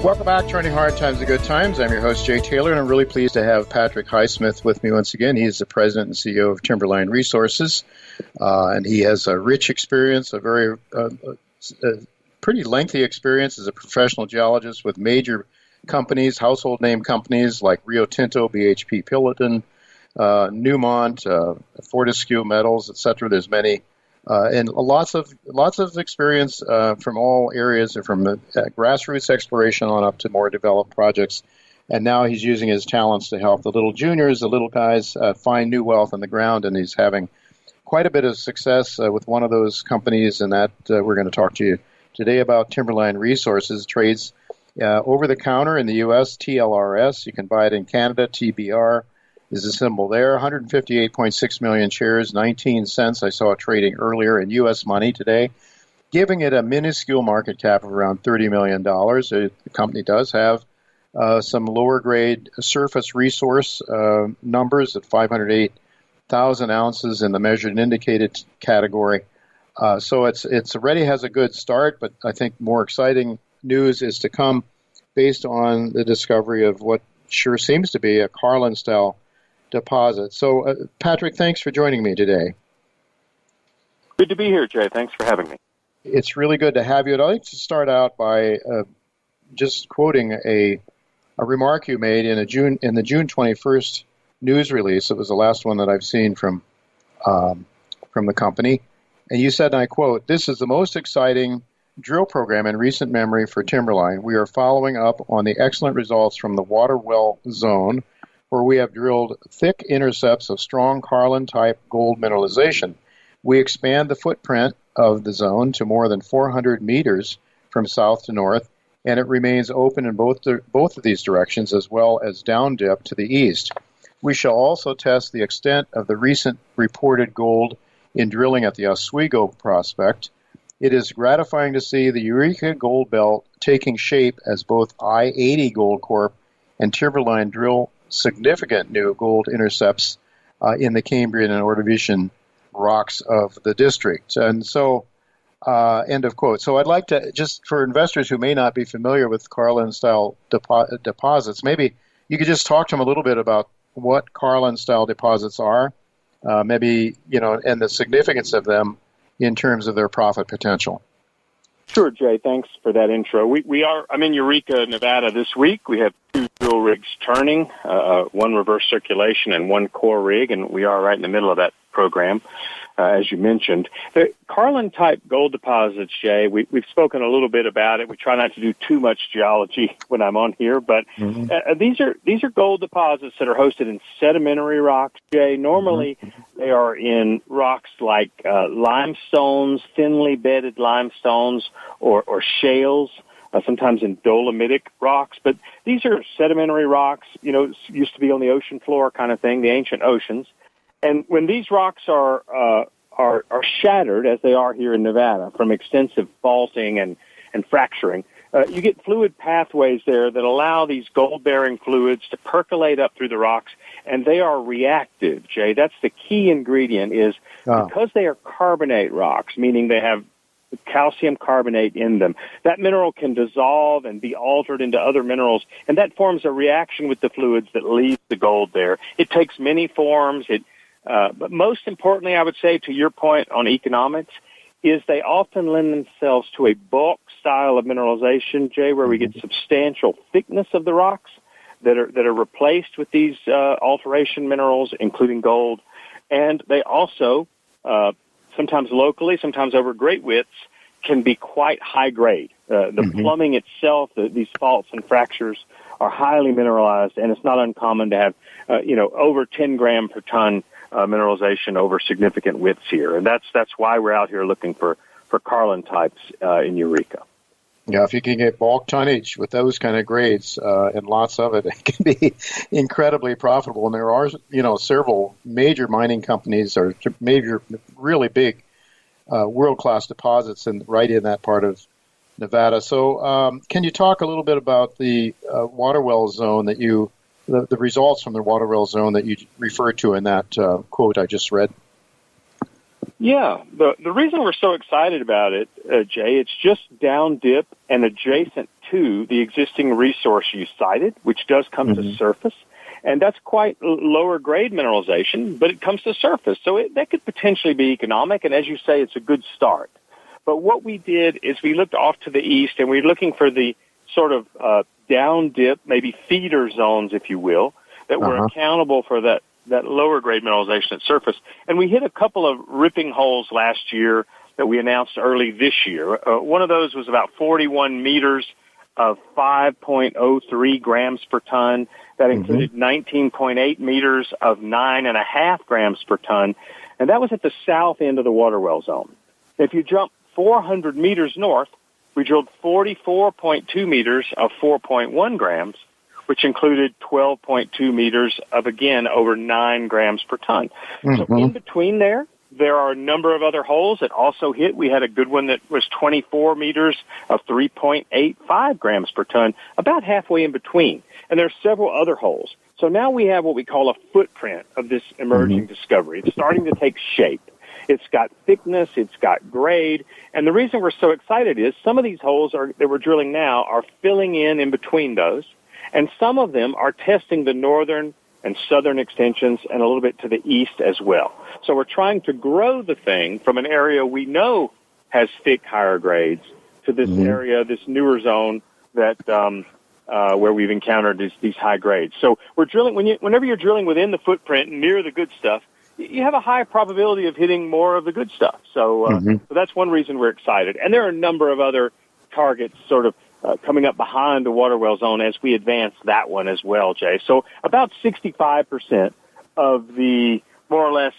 Welcome back, Turning Hard Times to Good Times. I'm your host, Jay Taylor, and I'm really pleased to have Patrick Highsmith with me once again. He's the president and CEO of Timberline Resources, and he has a rich experience, a pretty lengthy experience as a professional geologist with major companies, household name companies like Rio Tinto, BHP Billiton, Newmont, Fortescue Metals, etc. There's many. And lots of experience from all areas, from grassroots exploration on up to more developed projects. And now he's using his talents to help the little juniors, the little guys, find new wealth on the ground. And he's having quite a bit of success with one of those companies. And that we're going to talk to you today about. Timberline Resources. Trades over the counter in the U.S., TLRS. You can buy it in Canada, TBR. Is the symbol there. 158.6 million shares, 19 cents. I saw it trading earlier in U.S. money today, giving it a minuscule market cap of around $30 million. The company does have some lower grade surface resource numbers at 508,000 ounces in the measured and indicated category. So it's already has a good start, but I think more exciting news is to come based on the discovery of what sure seems to be a Carlin-style deposit. So, Patrick, thanks for joining me today. Good to be here, Jay. Thanks for having me. It's really good to have you. I'd like to start out by just quoting a remark you made in the June 21st news release. It was the last one that I've seen from the company. And you said, and I quote, "This is the most exciting drill program in recent memory for Timberline. We are following up on the excellent results from the water well zone, where we have drilled thick intercepts of strong Carlin-type gold mineralization. We expand the footprint of the zone to more than 400 meters from south to north, and it remains open in both of these directions, as well as down dip to the east. We shall also test the extent of the recent reported gold in drilling at the Oswego prospect. It is gratifying to see the Eureka Gold Belt taking shape as both I-80 Gold Corp and Timberline drill significant new gold intercepts in the Cambrian and Ordovician rocks of the district." And so, end of quote. So I'd like to, just for investors who may not be familiar with Carlin-style deposits, maybe you could just talk to them a little bit about what Carlin-style deposits are, maybe, and the significance of them in terms of their profit potential. Sure, Jay. Thanks for that intro. I'm in Eureka, Nevada this week. We have 2 drill rigs turning, one reverse circulation and 1 core rig, and we are right in the middle of that program, as you mentioned. The Carlin-type gold deposits, Jay, we've spoken a little bit about it. We try not to do too much geology when I'm on here, but these are gold deposits that are hosted in sedimentary rocks, Jay. Normally, they are in rocks like limestones, thinly bedded limestones, or shales, sometimes in dolomitic rocks. But these are sedimentary rocks, used to be on the ocean floor kind of thing, the ancient oceans. And when these rocks are shattered, as they are here in Nevada, from extensive faulting and fracturing, you get fluid pathways there that allow these gold-bearing fluids to percolate up through the rocks, and they are reactive, Jay. That's the key ingredient is because they are carbonate rocks, meaning they have calcium carbonate in them. That mineral can dissolve and be altered into other minerals, and that forms a reaction with the fluids that leave the gold there. It takes many forms. But most importantly, I would say, to your point on economics, is they often lend themselves to a bulk style of mineralization, Jay, where we get substantial thickness of the rocks that are replaced with these alteration minerals, including gold. And they also, sometimes locally, sometimes over great widths, can be quite high grade. The plumbing itself, these faults and fractures are highly mineralized, and it's not uncommon to have, over 10 gram per ton mineralization over significant widths here. And that's why we're out here looking for Carlin types in Eureka. Yeah, if you can get bulk tonnage with those kind of grades and lots of it, it can be incredibly profitable. And there are, several major mining companies or major, really big world-class deposits right in that part of Nevada. So can you talk a little bit about the water well zone that the results from the water well zone that you referred to in that quote I just read? Yeah, the reason we're so excited about it, Jay, it's just down dip and adjacent to the existing resource you cited, which does come to surface. And that's quite lower grade mineralization, but it comes to surface. So that could potentially be economic. And as you say, it's a good start. But what we did is we looked off to the east, and we're looking for the sort of down dip, maybe feeder zones, if you will, that were accountable for that lower grade mineralization at surface. And we hit a couple of ripping holes last year that we announced early this year. One of those was about 41 meters of 5.03 grams per ton. That included 19.8 meters of 9.5 grams per ton. And that was at the south end of the water well zone. If you jump 400 meters north, we drilled 44.2 meters of 4.1 grams, which included 12.2 meters of, again, over 9 grams per ton. So in between there are a number of other holes that also hit. We had a good one that was 24 meters of 3.85 grams per ton, about halfway in between. And there are several other holes. So now we have what we call a footprint of this emerging discovery. It's starting to take shape. It's got thickness, it's got grade, and the reason we're so excited is some of these holes that we're drilling now are filling in between those, and some of them are testing the northern and southern extensions and a little bit to the east as well. So we're trying to grow the thing from an area we know has thick, higher grades to this area, this newer zone that where we've encountered these high grades. So we're drilling whenever you're drilling within the footprint near the good stuff, you have a high probability of hitting more of the good stuff. So, so that's one reason we're excited. And there are a number of other targets sort of coming up behind the water well zone as we advance that one as well, Jay. So about 65% of the more or less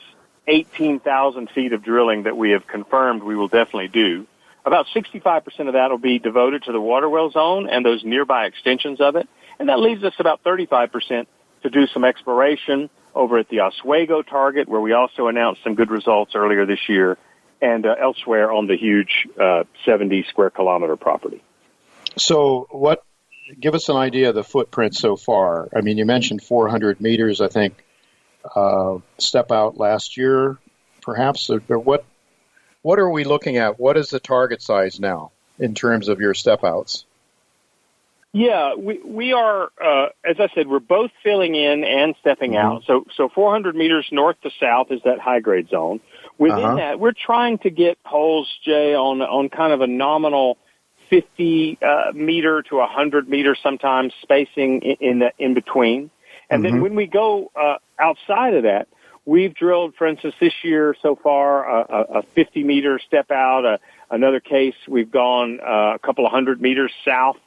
18,000 feet of drilling that we have confirmed we will definitely do, about 65% of that will be devoted to the water well zone and those nearby extensions of it. And that leaves us about 35% to do some exploration over at the Oswego target, where we also announced some good results earlier this year, and elsewhere on the huge 70 square kilometer property. So give us an idea of the footprint so far. I mean, you mentioned 400 meters, I think, step out last year, perhaps. What are we looking at? What is the target size now in terms of your step outs? Yeah, we are, as I said, we're both filling in and stepping out. So 400 meters north to south is that high-grade zone. Within that, we're trying to get holes, Jay, on kind of a nominal 50 meter to 100 meter sometimes spacing in between. And then when we go outside of that, we've drilled, for instance, this year so far, a 50-meter step out. Another case, we've gone a couple of 100 meters south.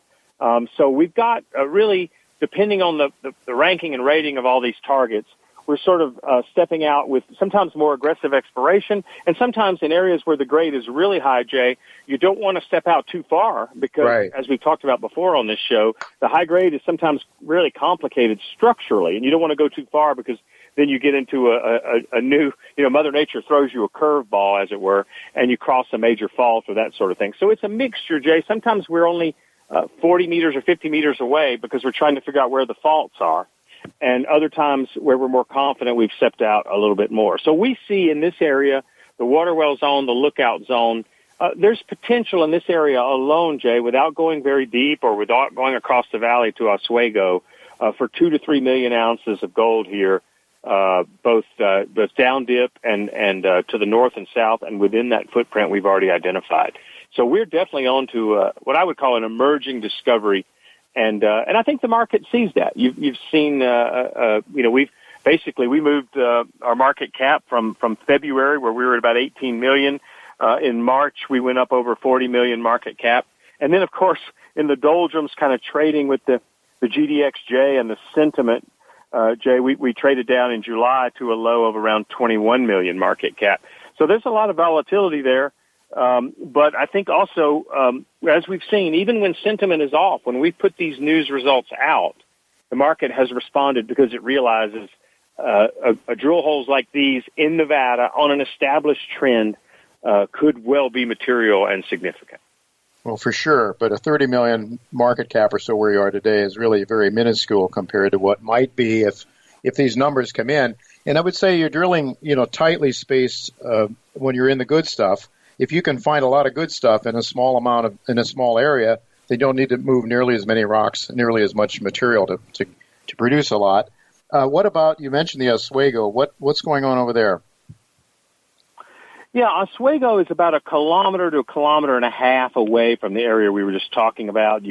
So we've got really, depending on the ranking and rating of all these targets, we're sort of stepping out with sometimes more aggressive exploration, and sometimes in areas where the grade is really high, Jay, you don't want to step out too far because, as we've talked about before on this show, the high grade is sometimes really complicated structurally, and you don't want to go too far because then you get into a new, Mother Nature throws you a curveball, as it were, and you cross a major fault or that sort of thing. So it's a mixture, Jay. Sometimes we're only 40 meters or 50 meters away because we're trying to figure out where the faults are. And other times where we're more confident, we've stepped out a little bit more. So we see in this area, the water well zone, the lookout zone, there's potential in this area alone, Jay, without going very deep or without going across the valley to Oswego, for 2 to 3 million ounces of gold here, both down dip and to the north and south, and within that footprint we've already identified. So we're definitely on to what I would call an emerging discovery. And I think the market sees that. You've seen, we moved our market cap from February, where we were at about 18 million. In March, we went up over 40 million market cap. And then, of course, in the doldrums, kind of trading with the GDXJ and the sentiment, Jay, we traded down in July to a low of around 21 million market cap. So there's a lot of volatility there. But I think also, as we've seen, even when sentiment is off, when we put these news results out, the market has responded because it realizes a drill holes like these in Nevada on an established trend could well be material and significant. Well, for sure. But a 30 million market cap or so where you are today is really very minuscule compared to what might be if these numbers come in. And I would say you're drilling, tightly spaced when you're in the good stuff. If you can find a lot of good stuff in a small area, they don't need to move nearly as many rocks, nearly as much material to produce a lot. What about, you mentioned the Oswego. What's going on over there? Yeah, Oswego is about 1 kilometer to 1.5 kilometers away from the area we were just talking about.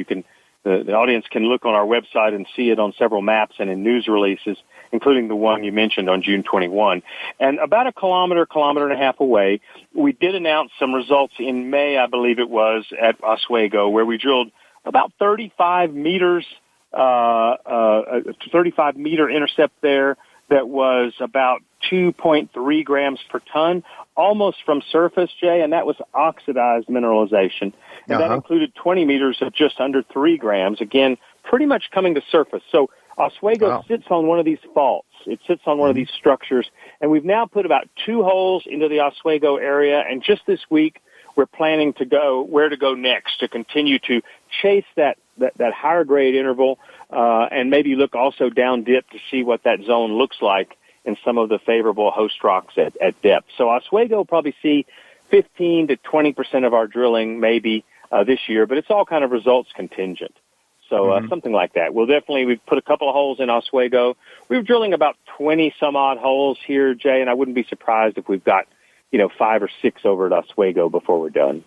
The audience can look on our website and see it on several maps and in news releases, including the one you mentioned on June 21. And about 1 kilometer, 1.5 kilometers away, we did announce some results in May, I believe it was, at Oswego, where we drilled about 35 meters, 35-meter intercept there that was about 2.3 grams per ton, almost from surface, Jay, and that was oxidized mineralization. And that included 20 meters of just under 3 grams, again, pretty much coming to surface. So Oswego sits on one of these faults. It sits on one of these structures, and we've now put about 2 holes into the Oswego area, and just this week we're planning to go where to go next to continue to chase that higher grade interval and maybe look also down dip to see what that zone looks like in some of the favorable host rocks at depth. So Oswego will probably see 15 to 20% of our drilling maybe this year, but it's all kind of results contingent. So something like that. We've put a couple of holes in Oswego. We're drilling about 20 some odd holes here, Jay, and I wouldn't be surprised if we've got 5 or 6 over at Oswego before we're done.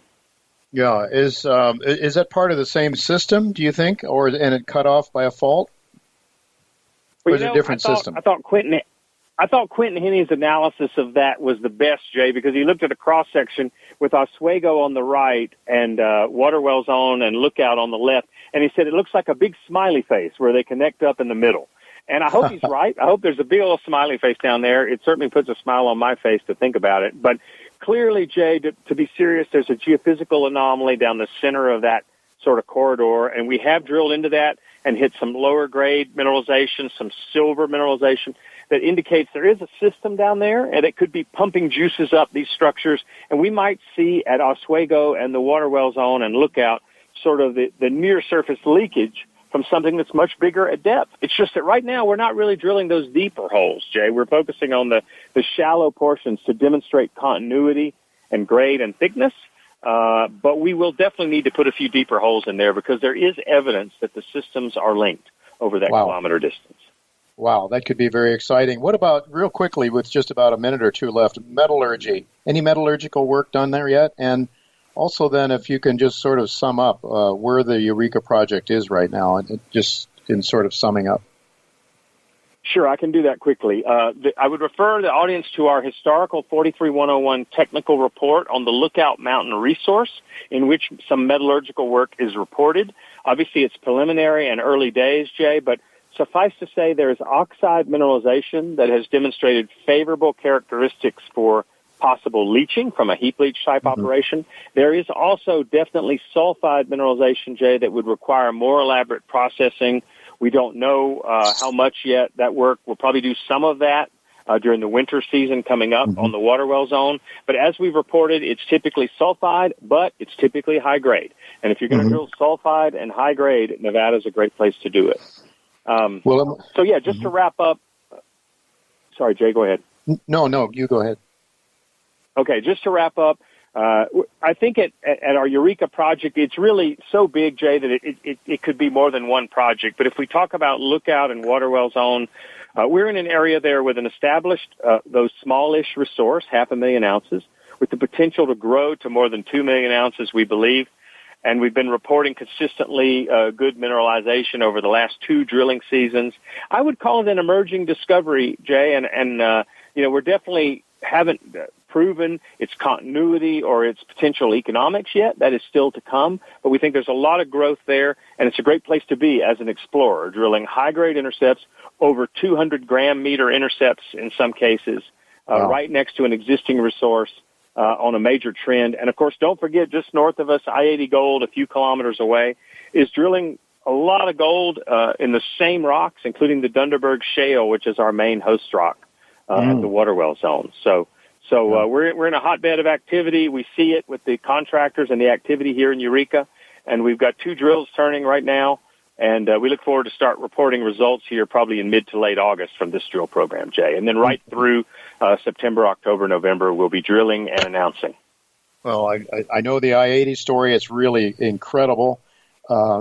Yeah, is that part of the same system, do you think, and it cut off by a fault? Or is it a different system? I thought Quentin Henney's analysis of that was the best, Jay, because he looked at a cross-section with Oswego on the right and Waterwell Zone and Lookout on the left, and he said it looks like a big smiley face where they connect up in the middle. And I hope he's right. I hope there's a big old smiley face down there. It certainly puts a smile on my face to think about it. But clearly, Jay, to be serious, there's a geophysical anomaly down the center of that sort of corridor, and we have drilled into that and hit some lower-grade mineralization, some silver mineralization, that indicates there is a system down there, and it could be pumping juices up these structures. And we might see at Oswego and the Waterwell Zone and Lookout sort of the near-surface leakage from something that's much bigger at depth. It's just that right now we're not really drilling those deeper holes, Jay. We're focusing on the shallow portions to demonstrate continuity and grade and thickness. But we will definitely need to put a few deeper holes in there because there is evidence that the systems are linked over that kilometer distance. Wow, that could be very exciting. What about, real quickly, with just about a minute or two left, metallurgy? Any metallurgical work done there yet? And also then, if you can just sort of sum up where the Eureka project is right now, just in sort of summing up. Sure, I can do that quickly. I would refer the audience to our historical 43101 technical report on the Lookout Mountain resource, in which some metallurgical work is reported. Obviously, it's preliminary and early days, Jay, but suffice to say there is oxide mineralization that has demonstrated favorable characteristics for possible leaching from a heap leach type operation. There is also definitely sulfide mineralization, Jay, that would require more elaborate processing. We don't know how much yet. That work, we'll probably do some of that during the winter season coming up on the Waterwell Zone. But as we've reported, it's typically sulfide, but it's typically high grade. And if you're going to drill sulfide and high grade, Nevada's a great place to do it. Just to wrap up. Sorry, Jay, go ahead. No, you go ahead. Okay, just to wrap up, I think at our Eureka project, it's really so big, Jay, that it could be more than one project. But if we talk about Lookout and Waterwell Zone, we're in an area there with an established, though smallish resource, 500,000 ounces, with the potential to grow to more than 2 million ounces, we believe. And we've been reporting consistently good mineralization over the last 2 drilling seasons. I would call it an emerging discovery, Jay, and we're definitely haven't proven its continuity or its potential economics yet. That is still to come, but we think there's a lot of growth there, and it's a great place to be as an explorer, drilling high-grade intercepts, over 200-gram-meter intercepts in some cases, right next to an existing resource on a major trend. And, of course, don't forget, just north of us, I-80 Gold, a few kilometers away, is drilling a lot of gold in the same rocks, including the Dunderberg Shale, which is our main host rock at the Waterwell Zone. So we're in a hotbed of activity. We see it with the contractors and the activity here in Eureka, and we've got 2 drills turning right now, And we look forward to start reporting results here probably in mid to late August from this drill program, Jay. And then right through September, October, November, we'll be drilling and announcing. Well, I know the I-80 story. It's really incredible,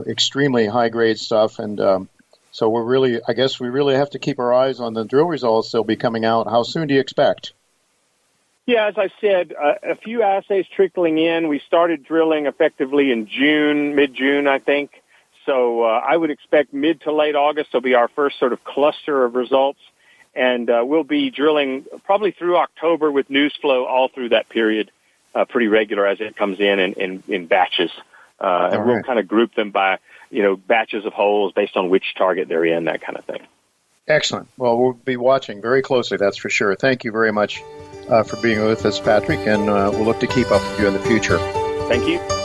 extremely high-grade stuff. And so I guess we really have to keep our eyes on the drill results. They'll be coming out. How soon do you expect? Yeah, as I said, a few assays trickling in. We started drilling effectively in June, mid-June, I think. So I would expect mid to late August will be our first sort of cluster of results. And we'll be drilling probably through October with news flow all through that period, pretty regular as it comes in batches. And we'll kind of group them by, batches of holes based on which target they're in, that kind of thing. Excellent. Well, we'll be watching very closely, that's for sure. Thank you very much for being with us, Patrick, and we'll look to keep up with you in the future. Thank you.